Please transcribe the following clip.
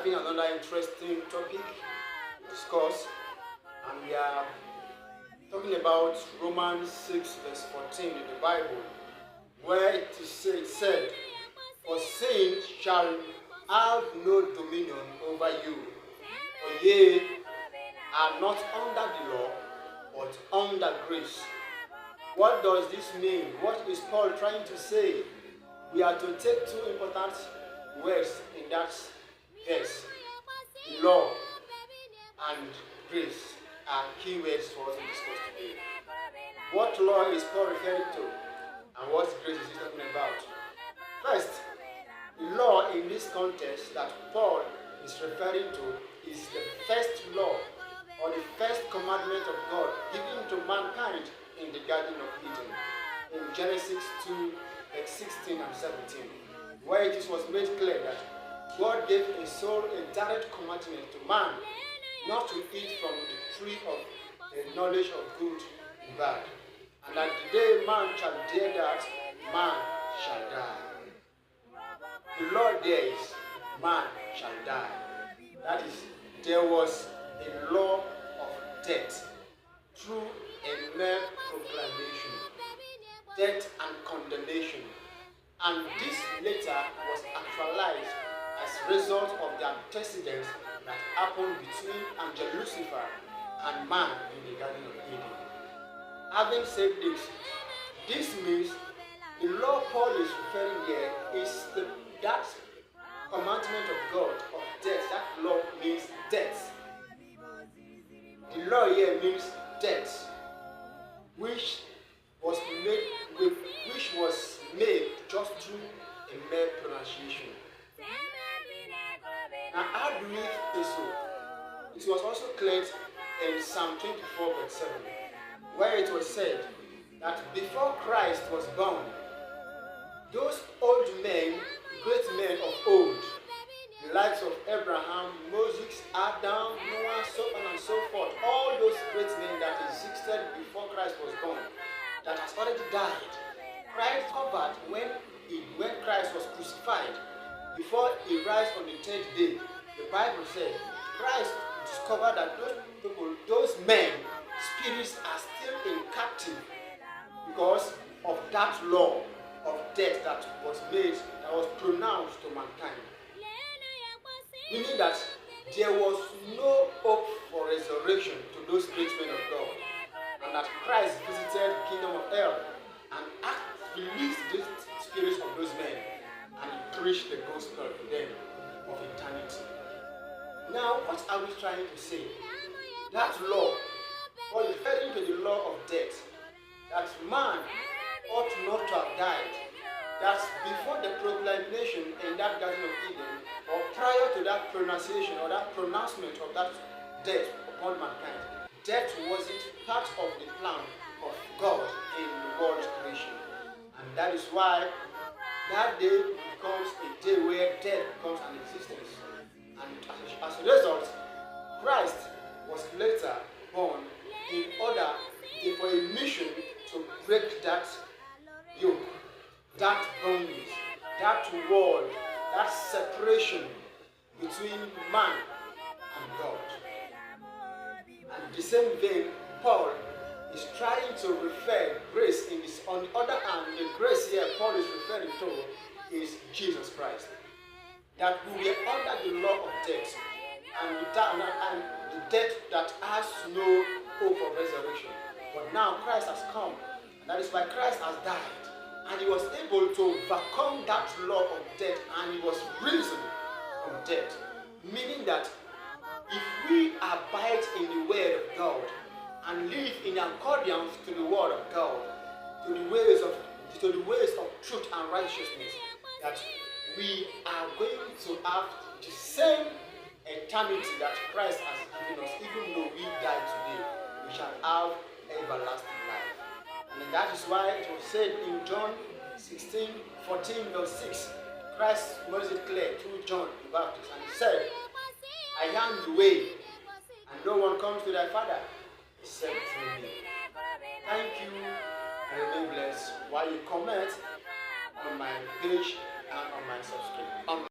having another interesting topic to discuss, and we are talking about Romans 6 verse 14 in the Bible, where it said, "For sin shall have no dominion over you, for ye are not under the law, but under grace." What does this mean? What is Paul trying to say? We are to take two important words in that verse. Law and grace are key words for us to discuss today. What law is Paul referring to? And what grace is he talking about? First, law in this context that Paul is referring to is the first law or the first commandment of God given to mankind in the Garden of Eden in Genesis 2 verse 16 and 17, where it was made clear that God gave a direct commandment to man not to eat from the tree of the knowledge of good and bad, and that the day man shall dare that, man shall die. The law there is man shall die. That is, there was a law of death through a mere proclamation, death and condemnation, and this later was actualized as a result of the antecedents that happened between angel Lucifer and man in the Garden of Eden. Having said this means the law Paul is referring here is that commandment of God of death. That law means death. The law here means death, which was made just through a mere pronunciation. Now, how do we say so? It was also cleared in Psalm 24 verse 7, where it was said that before Christ was born, those old men, great men of old, the likes of Abraham, Moses, Adam, Noah, so on and so forth, all those great men that existed before Christ was born, that has already died, Christ covered when Christ was crucified, before he rose on the 10th day. The Bible said Christ discovered that those men, spirits are still in captive because of that law of death that was pronounced to mankind. Meaning that there was no hope for resurrection to those great men of God, and that Christ visited the kingdom of hell and released the spirits of those men, and he preached the gospel to them of eternity. Now, what are we trying to say? That law, or referring to the law of death, that man ought not to have died, that before the proclamation in that Garden of Eden, or prior to that pronunciation or that pronouncement of that death upon mankind, death wasn't part of the plan of God in the world's creation. And that is why that day becomes a day where death becomes an existence. And as a result, Christ was later born in order for a mission to break that yoke, that bondage, that wall, that separation between man and God. And the same vein, Paul is trying to refer grace in this. On the other hand, the grace here Paul is referring to is Jesus Christ. That we were under the law of death, and the death that has no hope of resurrection. But now Christ has come, and that is why Christ has died. And he was able to overcome that law of death, and he was risen from death. Meaning that if we abide in the word of God and live in accordance to the word of God, to the ways of truth and righteousness, that we are going to have the same eternity that Christ has given us. Even though we die today, we shall have everlasting life. And that is why it was said in John 16:14 verse 6, Christ made it clear through John the Baptist, and he said, "I am the way, and no one comes to thy Father except through me." Thank you, and remain blessed while you comment on my page and on my subscribe.